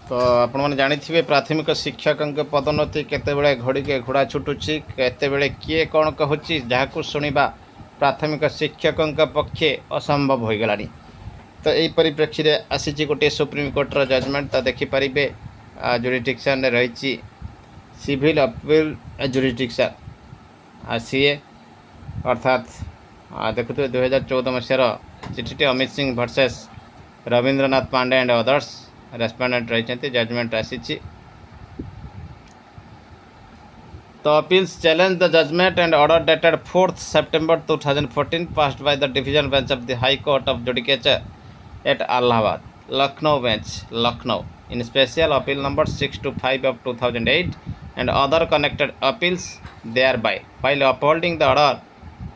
तो आपण मैंने जानी प्राथमिक शिक्षक पदोन्नति केतेबेले घड़ी के घोड़ा छुटुची केतेबेले किए कौन कहूँ जहाँ शुणा प्राथमिक शिक्षक पक्षे असंभव हो गलानी। तो यही परिप्रेक्षी में आसी गोटे सुप्रीमकोर्टर जजमेंट तो देखिपारे जुरिडिक्शन रही सिविल अपील जुरिडिक्शन सीए अर्थात देखुए 2014 मसीहार चिठी Amit Singh versus Ravindranath Pandey and others respondent रही जजमेंट आसी। The appeals challenge the judgment and order dated 4th September 2014 passed by the Division Bench of the High Court of Judicature at Allahabad, Lucknow Bench, Lucknow, in special appeal number 625 of 2008 and other connected appeals thereby, while upholding the order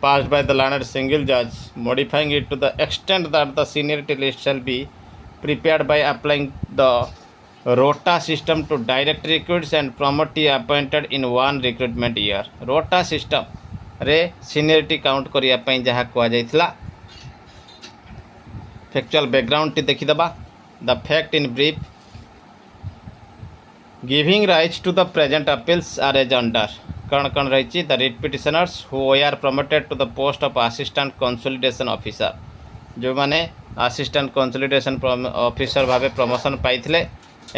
passed by the learned single judge, modifying it to the extent that the seniority list shall be prepared by applying the rota system to direct recruits and promotee appointed in one recruitment year. Rota system रे seniority count करने जहाँ कहुला factual background टी देखीदबा। The fact in brief giving rights to the present appeals are as under कौन कौन रही the writ petitioners who are promoted to the post of assistant consolidation officer जो माने असिस्टेंट कंसोलिडेशन ऑफिसर भाव promotion पाई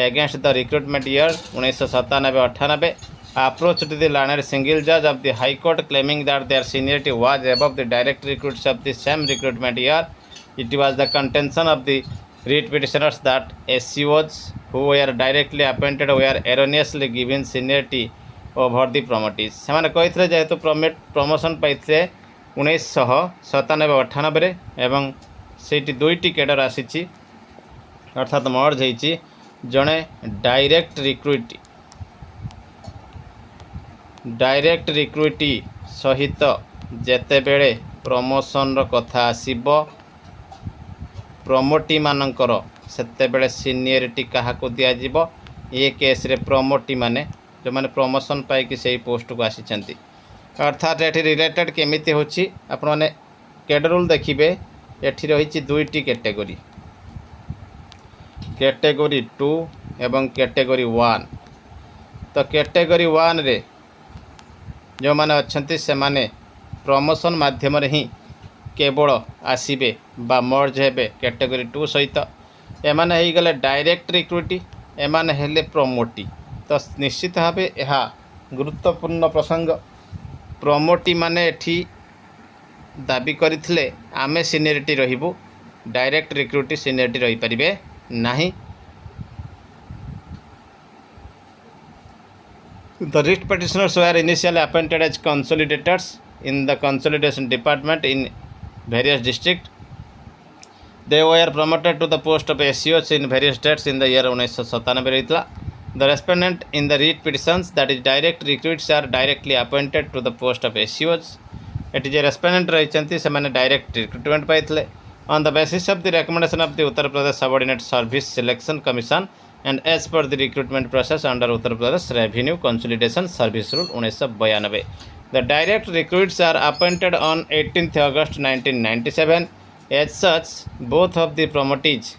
against the recruitment year 1997-98 approached the learned single judge of the High Court claiming that their seniority was above the direct recruits of the same recruitment year. It was the contention of the writ petitioners that SCOs who were directly appointed were erroneously given seniority over the promotees. ସେମାନେ କହିଥିଲେ ଯେହେତୁ promotion ପାଇଥିଲେ 1997-98 ଏବଂ ସେଇଠି ଦୁଇଟି କେଡର ଆସିଛି ଅର୍ଥାତ୍ merge ହେଇଛି जड़े डायरेक्ट रिक्रुटी सहित जेतेबेले प्रमोशन कथा आसीबो प्रमोटी मानकर सेतेबेले सीनियरिटी क्या दिज्व ये केस रे प्रमोटी माने जो माने प्रमोशन पाई से पोस्ट को आसी अर्थात ये रिलेटेड केमिति होछि आपण माने कैडरूल देखिबे एठी रही दुईटी कैटेगरी कैटेगरी 2 एवं कैटेगरी 1। तो कैटेगरी 1 रे जो माने अच्छंती से माने प्रमोशन माध्यम रे ही केवल आसीबे बा मर्ज हेबे कैटेगरी 2 सहित एमाने ही गले डायरेक्ट रिक्रुटी एमाने हेले प्रमोटी। तो निश्चित भाव यह गुरुत्वपूर्ण प्रसंग प्रमोटी माने एठी दाबी करथिले आमे सीनियरिटी रहिबु डायरेक्ट रिक्रुटी सीनियरिटी रही परिबे नहीं। The writ petitioners were initially appointed as consolidators in the consolidation department in various districts. They were promoted to the post of SCOs in various states in the year 1997 The respondent in the writ petitions, that is direct recruits, are directly appointed to the post of SCOs. It is a respondent रही से मैंने direct recruitment pi on the basis of the recommendation of the Uttar Pradesh Subordinate Service Selection Commission and as per the recruitment process under Uttar Pradesh Revenue Consolidation Service Rule 1992. The direct recruits are appointed on 18th August 1997. As such, both of the promotees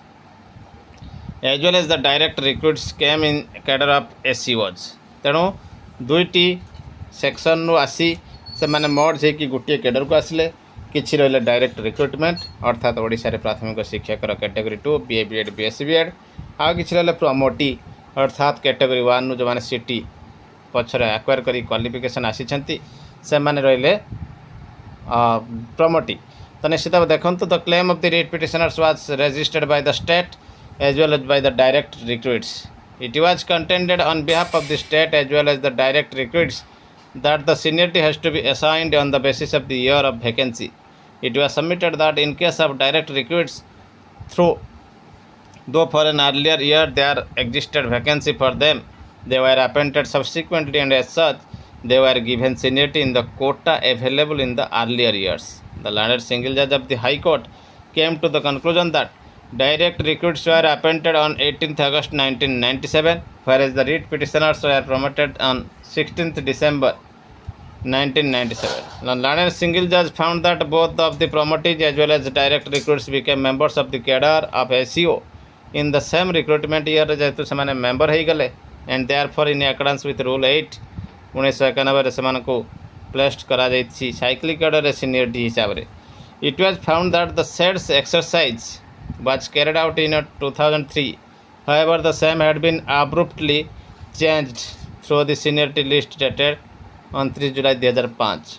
as well as the direct recruits came in cadre of SCOs. तेणु दुईटी section नु आसी से माने मर्ज होकि गोटे cadre को आसिले किछि रहिले direct recruitment अर्थात ओडिशा रे प्राथमिक शिक्षक category 2 BA BEd BSc BEd आ किछि रहिले प्रमोटी अर्थात कैटेगरी 1 नु जो माने सिटी पछरे एक्वायर करी क्वालिफिकेशन आसीछंती से माने रहिले प्रमोटी। तो निश्चित भाव देखंतु the claim of the writ petitioners was registered by the state as well as by the direct recruits. It was contended on behalf of the state as well as the direct recruits that the seniority has to be assigned on the basis of the year of vacancy. It was submitted that in case of direct recruits, though for an earlier year there existed vacancy for them, they were appointed subsequently and as such they were given seniority in the quota available in the earlier years. The learned single judge of the High Court came to the conclusion that direct recruits were appointed on 18th August 1997, whereas the writ petitioners were promoted on 16th December 1997. The learned single judge found that both of the promotees as well as direct recruits became members of the cadre of SCO in the same recruitment year जेहेतु से member हो गले and therefore in accordance with rule 8 1991 से placed करा जाइछि cyclic order seniority हिसाब रे. It was found that the said exercise was carried out in 2003. However, the same had been abruptly changed through the seniority list dated 29 जुलाई 2005.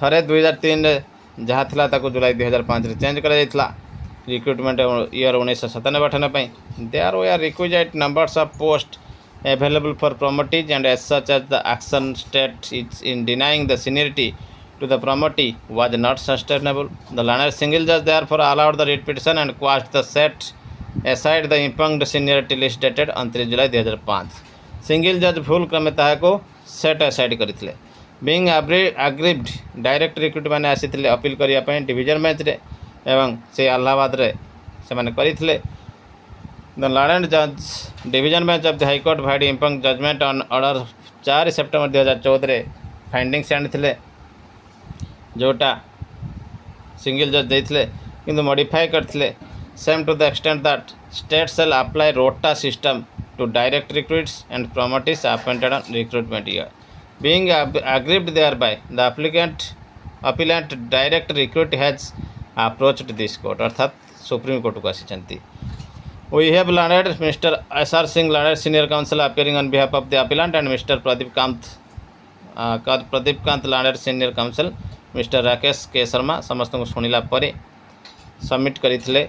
थरे 2003 जहाँ थिला ताको जुलाई 2005 रे चेंज करा जाइतला recruitment year 1997-98 there were requisite numbers of post available for promotees and as such as the action state is in denying the seniority to the promotee was not sustainable. The learned single judge therefore allowed the writ petition and quashed the set aside the impugned seniority list dated 29 July 2005. Single जज भूल क्रमे ताहाको set aside करथिले. Being aggrieved direct recruit माने आसीथिले appeal करिया पय division bench रे एवं से इलाहाबाद रे से माने करिथिले. The learned judge division bench of the High Court had impugned judgment on order 4 September 2014 रे फाइंडिंग्स आनिथिले जोटा सिंगल जज देथिले किंतु मॉडिफाई करथिले same to the extent that state shall apply rota system to direct recruits and promotees appointed on recruitment year. Being aggrieved thereby, the appellant direct recruit has approached this court अर्थात supreme court को आसी. We have learned Mr. S.R. Singh, learned senior counsel appearing on behalf of the appellant, and Mr. Pradeep Kant, learned senior counsel, Mr. Rakesh K. Sharma समस्त को सुनिला परे submit करिथिले.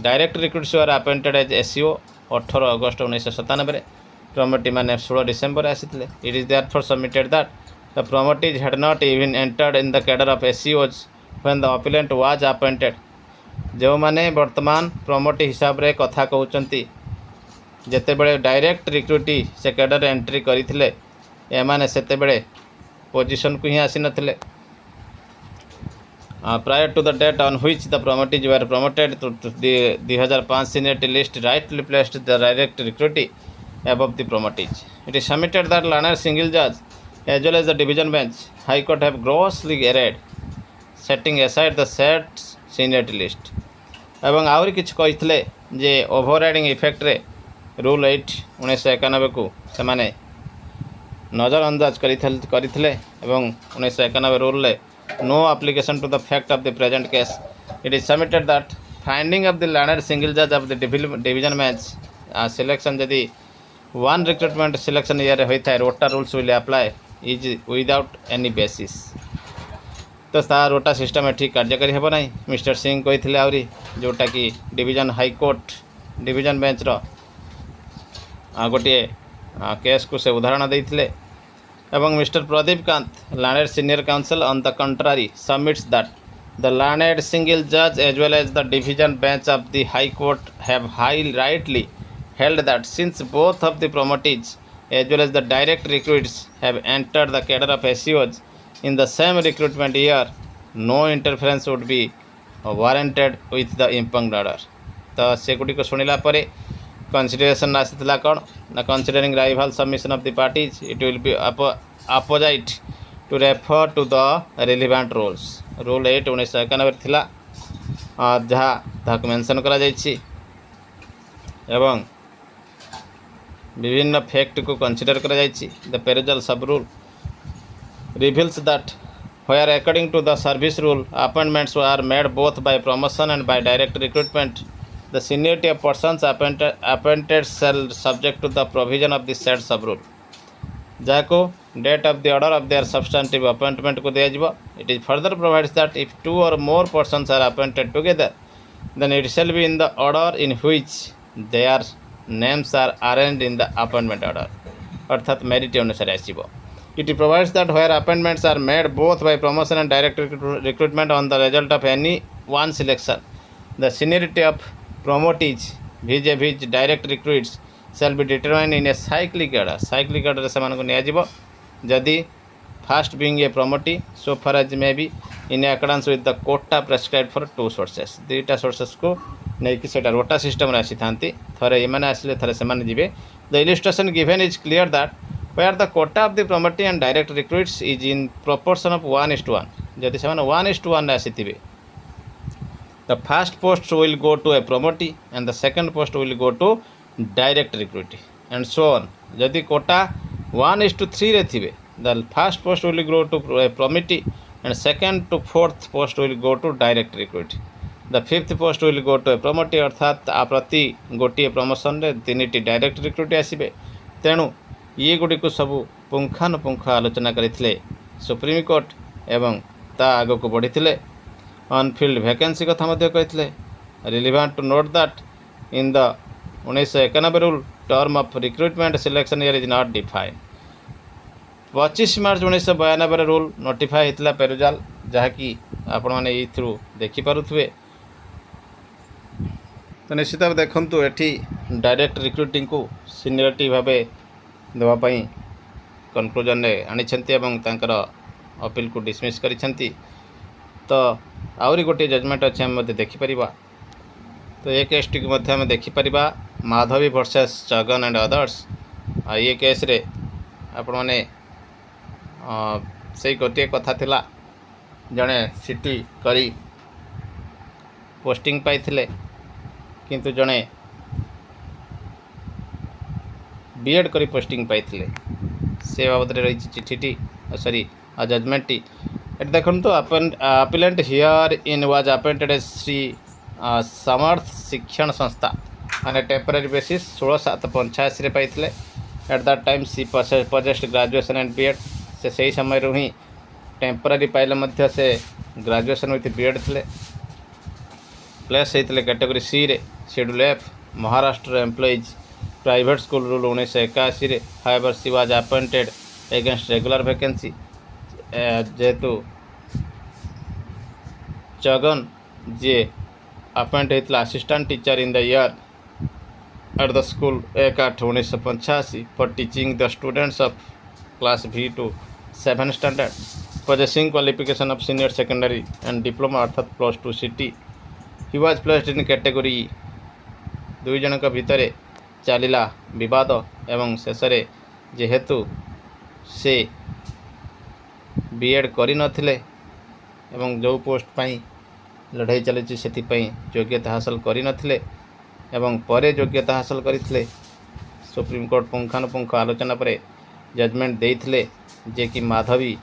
Direct recruits were appointed as SEO 18 अगस्त 1997 promotee माने 16 डिसेंबर आसीथिले. It is therefore submitted that the promotees had not even entered in the cadre of SEOs when the appellant was appointed. जो माने वर्तमान प्रमोटी हिसाब रे कथा कहउचंती जेते बेले डायरेक्ट रिक्रुटी से कैडर एंट्री करिथिले ए माने सेते बेले पोजीशन को ही आसी नथिले. Prior to the date on which the promotees were promoted to 2005 seniority list rightly placed the direct recruitee above the promotees. It is submitted that learned single judge as well as the division bench High Court have grossly erred setting aside the set seniority list. एवं आउरी किछ कहिथिले जे overriding effect रे rule 8 1991 को से माने नजरअंदाज करिथिले एवं 1991 rule ले no application to the fact of the present case. It is submitted that finding of the learned single जज of the division bench selection जदि वन रिक्रुटमेंट सिलेक्शन ईयर होता है rota rules will apply is without any basis. तो ता रोटा system एठी कार्यकारी हेबो नाही. मिस्टर सिंह कहिथिले आउरी जोटा कि division high court division bench रो गोटे केस को से उदाहरण देथिले. एवं mister Pradeep Kant learned senior counsel on the contrary submits that the learned single जज as well as the division bench of the high court have high rightly held that since both of the promotees as well as the direct recruits have entered the cadre of SEOs in the same recruitment year, no interference would be warranted with the impugned order. तो से गुडी को सुनिला परे consideration आसीतला कोन ना considering rival submission of the parties it will be opposite to refer to the relevant rules. Rule 8 1991 थिला जहाँ ताक मेंशन करा जायछि एवं विभिन्न फैक्ट को कंसीडर करा जायछि. The perusal sub rule reveals that where according to the service rule appointments are made both by promotion and by direct recruitment the seniority of persons appointed shall subject to the provision of the said sub rule जाको date of the order of their substantive appointment को दिया जिवो. It is further provides that if two or more persons are appointed together then it shall be in the order in which their names are arranged in the appointment order अर्थात merit अनुसार आसीबो. It provides that where appointments are made both by promotion and direct recruitment on the result of any one selection, the seniority of promotees vis-a-vis direct recruits shall be determined in a cyclic order. cyclic order से मान को निया जिवो जदि first being a promotee so far as may be in accordance with the quota prescribed for two sources. दुईटा sources को नहीं कि सेटा रोटा सिस्टम आसी थांती थरे एमाने आसिले थरे सेमाने जिवे. The illustration given is clear that where the quota of the promoting and direct recruits is in proportion of 1:1 जदि सेमाने 1:1 आसीथिबे The first post will go to a promotee and the second post will go to direct recruit and so on. जदि कोटा 1:3 रे थिबे, the first post will go to a promotee and second to fourth post will go to direct recruit. The fifth post will go to a promotee अर्थात प्रति गोटे promotion रे 3टी direct recruit आसीबे. तेणु ये गुड़ी को सबू पुंखानुपुंख आलोचना करते सुप्रीम कोर्ट एवं ता आग को बढ़ी अनफिल्ड वैकेंसी कथा कहते. Relevant to note that in the 1991 rule term of recruitment selection year is not defined. 25 March 1992 rule notify होता पेरुजाल जहाँकि आपण मैंने थ्रू देखिपे. तो निश्चित भाव देखु ये डायरेक्ट रिक्रुटिंग को सीनियरिटी भाव देवाई कनक्लूजन ने आनी अपील को डिसमिस करिसेंती. तो आउरी गोटे जजमेंट अच्छे आम देखिपर. तो ये केस टी आम देखिपर Madhavi versus Jagan and others. ये केस रे आपण मैंने से गोटे कथा थिला जड़े सीटी करी पोस्टिंग पाइथिले किंतु जड़े बीएड करी पोस्टिंग पाइथिले से बाबद रही चिठीटी सॉरी जजमेंट टी. देखो तो appellant herein was appointed as Shri Samarth Shikshan Sanstha on a temporary basis 16/7/85 रे पाइथिले. At that time she possessed graduation and BEd. से सही समय रू ही टेम्पररी पाइले मध्य से ग्रेजुएशन विथ बीएड थिले. प्लेस होते कैटेगरी सी रे schedule F Maharashtra employees private school rule 1981 रे. However she was appointed against regular vacancy. जेहेतु जगन जी अपॉइंट होता assistant teacher in the year at the school 1/8/1985 for teaching the students of class V to 7 standard possessing qualification of senior secondary and diploma अर्थात +2 CT. He was placed in category. दुई जनक भितर चलिला विवाद एवं शेष जेहेतु से BEd करि नथिले एवं जो पोस्ट पाई लड़ाई चली से योग्यता हासिल करि नथिले एवं परे योग्यता हासिल करथिले. सुप्रीम कोर्ट पुंखानुपुंख आलोचना पर जजमेंट देइथिले जे कि माधवी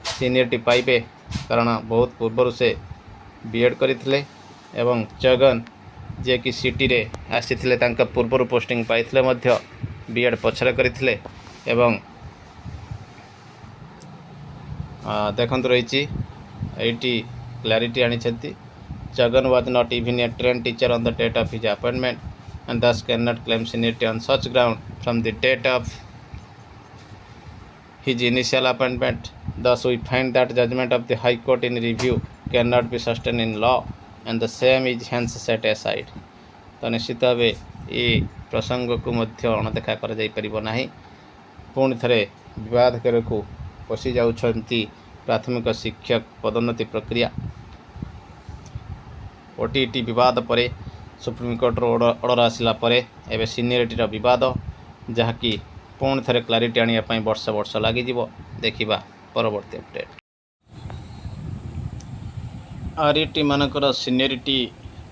सीनियरिटी पाइबे कारण बहुत पूर्व से बीएड करथिले एवं जगन जे कि सिटी रे आसीथिले तांका पूर्व पोस्टिंग पाइथिले मध्य बीएड पछरे करथिले. एवं देखंत रही एटी क्लैरिटी आनी. Jagan was not even a train teacher on the date of his appointment and thus can not claim seniority on such ground from the date of his initial appointment. Thus we find that judgment of the High Court in review cannot be sustained in law and the same is hence set aside. तो निश्चित भाव ये प्रसंग को मध्य अणदेखा कर जाई परिबो नाही. पुणी थरे विवाद को पशि जाउछंती प्राथमिक शिक्षक पदोन्नति प्रक्रिया. ओटीटी विवाद पर सुप्रीम कोर्टर ऑर्डर आसला परे एबे सीनियरिटीर विवाद जहाँकि पुणी थे क्लारिटी आने वर्ष वर्ष लगे. देखा परवर्ती अपडेट. आरईटी मानकर सीनियरिटी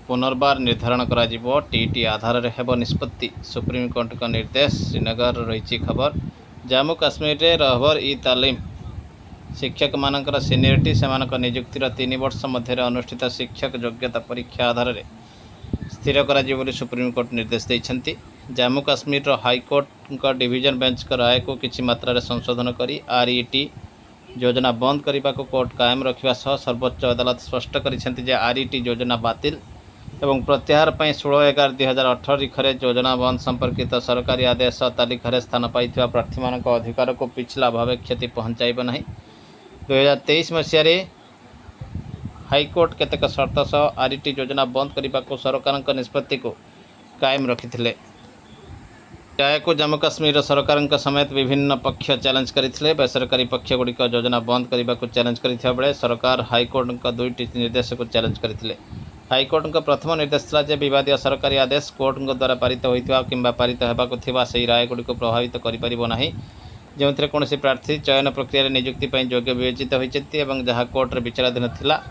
पुनर्बार निर्धारण करा जिवो. टीटी आधार रे हेबो निष्पत्ति. सुप्रीम कोर्ट का निर्देश. श्रीनगर रही खबर. जम्मू काश्मीर रे रहबर ई तालीम शिक्षक मानकर सीनियरिटी से नियुक्तिर 3 वर्ष मध्य अनुष्ठित शिक्षक योग्यता परीक्षा आधार रे स्थिर करा जिवो बोली सुप्रीम कोर्ट निर्देश देइछंती. Jammu Kashmir high court division bench का राय को किसी मात्रा संशोधन करी आरईटी योजना बंद करने को कोर्ट कायम रखा सह सर्वोच्च अदालत स्पष्ट कर आरईटी योजना बातिल एवं प्रत्याहार पर 16/11/2018 तारीखरे योजना बंद संपर्कित सरकारी आदेश तालिकार स्थान पाई प्रार्थी मान अधिकार को पिछला भाव क्षति पहुँचाइब नहीं. 2023 मसीह हाईकोर्ट केतेक शर्त सह आरईटी योजना बंद करने को सरकार निष्पत्ति को कायम रखिथिले. राय को जम्मू काश्मीर सरकार समेत विभिन्न पक्ष चैलेंज करते. बेसरकारी पक्ष गुड़िक योजना बंद करने को चैलेंज करथिबा बेले सरकार हाईकोर्ट दुईटी निर्देश को चैलेंज करथिले. हाईकोर्ट प्रथम निर्देश था विवादीय सरकारी आदेश कोर्ट द्वारा पारित होता कि पारित होगा से राय गुड़िक प्रभावित कर जो कौन प्रार्थी चयन प्रक्रिया नियुक्ति योग्य विवेचित होती जहाँ कोर्टर विचाराधीन थिला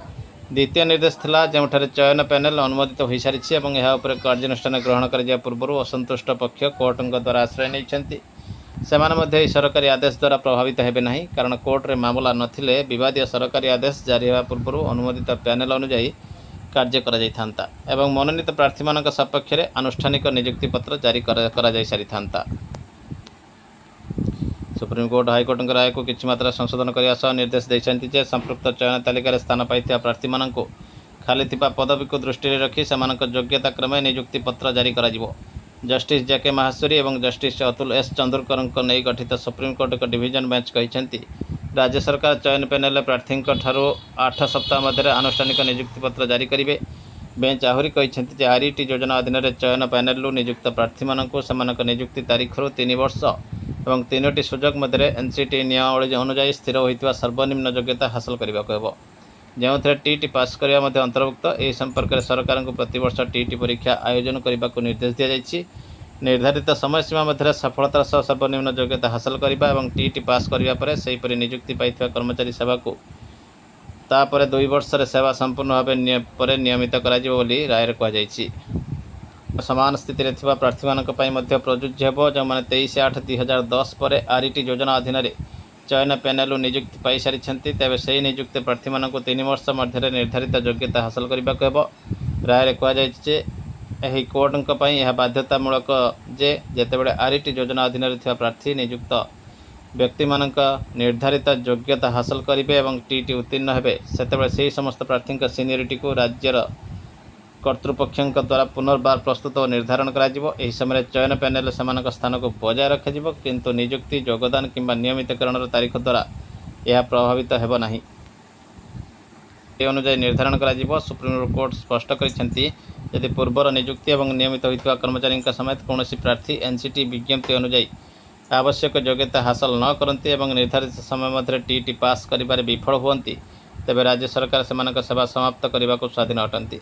द्वितीय निर्देश थिला जेउठारे चयन पैनल अनुमोदित हो सारी और यह कार्यानुष्ठान ग्रहण कर पूर्व असंतुष्ट पक्ष कोर्टों द्वारा आश्रय नहीं से सरकारी आदेश द्वारा प्रभावित हेबे नहीं कारण कोर्टे मामला नथिले विवादीय सरकारी आदेश जारी होगा पूर्व अनुमोदित पैनल अनुजाई कार्य करा एवं मनोनीत प्रार्थी मान सपक्ष में आनुष्ठानिक नियुक्ति पत्र जारी करा सारी था। सुप्रीमकोर्ट हाइकोर्ट राय को किसी मात्रा संशोधन करने सह निर्देश देते संपृक्त चयन तालिकार स्थान पाई प्रार्थी मान खाली पदवी को दृष्टि रखी से योग्यता क्रमे नियुक्ति पत्र जारी करा जस्टिस जेके माहेश्वरी और जस्टिस अतुल एस चंद्रकर नहीं गठित सुप्रीमकोर्ट एक डिविजन बेंच कहते राज्य सरकार चयन पैनल प्रार्थी 8 सप्ताह मध्य आनुष्ठानिक नियुक्ति पत्र जारी करेंगे। बेंच आहरी कहते आरईटी योजना अधीन चयन पैनल नियुक्त प्रार्थी मानक नियुक्ति तारीख 3 वर्ष और 3टी सुजोग मध्य एनसीटी नियमावली अनुजाई स्थिर होता सर्वनिम्न योग्यता हासिल करने को जो टीटी पास करने अंतर्भुक्त यह संपर्क में सरकार को प्रतिवर्ष टीटी परीक्षा आयोजन करने को निर्देश दी जाएगी। निर्धारित समय सीमा मध्य सफलतार सह सर्वनिम्न योग्यता हासिल करने और टीटी पास करने से नियुक्ति पाई कर्मचारी सेवा को तापर 2 वर्ष सेवा संपूर्ण भाव नियमित कर राय कहुई। समान स्थिति में प्रार्थी मान प्रযোज्य हो जो मैंने 23/8/2010 पर आरईटी योजना अधीन चयन पैनल नियुक्ति पाई सारी तेज से नियुक्त प्रार्थी मान 3 वर्ष मध्य निर्धारित योग्यता हासिल करने को राय कहुई। यही कोर्टों यह बाध्यतामूलक जे जेतेबेले आरईटी योजना अधीन प्रार्थी नियुक्त व्यक्ति मानक निर्धारित योग्यता हासिल करेंगे और टीटी उत्तीर्ण हेबे सेतेबेले से समस्त प्रार्थी सीनियरिटी को राज्यर कर्तृपक्षों द्वारा पुनर्बार प्रस्तुत और निर्धारण कर समय चयन पैनल से स्थान को बजाय रखा किंतु नियुक्ति योगदान किंबा नियमितकरण तारीख द्वारा यह प्रभावित हेब नहीं अनुजाई निर्धारण कर सुप्रीमकोर्ट स्पष्ट करती यदि पूर्वर नियुक्ति और नियमित होता कर्मचारी समेत कौन प्रार्थी एनसीटी विज्ञप्ति अनुजाई आवश्यक योग्यता हासिल न करती और निर्धारित समय मध्य टीटी पास कर विफल हुंती तेज राज्य सरकार से सेवा समाप्त करने को स्वाधीन अटंती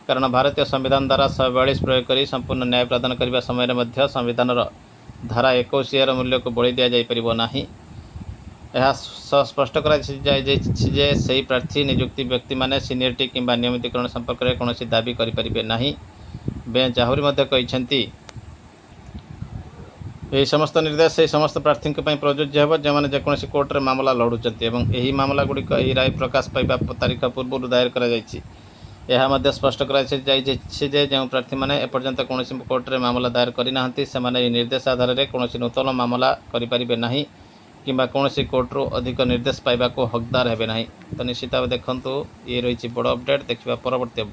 कारण भारतीय संविधान द्वारा 142 प्रयोग कर संपूर्ण न्याय प्रदान करने समय संविधान धारा 21 मूल्य को बलि दि जापर यह स्पष्ट कर प्रार्थी नियुक्ति व्यक्ति माने सीनियरिटी किंबा नियमितकरण संपर्क में कौन दाबी करें ना। बेंच आहरी कहते यही समस्त निर्देश से समस्त प्रार्थी प्रযোज्य हो जो मैंने जेकोसी कोर्टे मामला लड़ुंट यही मामला गुड़िक यही राय प्रकाश पाइबा तारीख पूर्व दायर कर स्पष्ट कर जो प्रार्थी मैंने एपर्यंत कौन कोर्टे मामला दायर करना से निर्देश आधार में कौन नूतन मामला करें ना कि कौन कोर्टरू अधिक निर्देश पाइबा को हकदार हेबे नहीं। तो निश्चित भाव देखूँ ये रही बड़ अपडेट देखा परवर्ती अपडेट।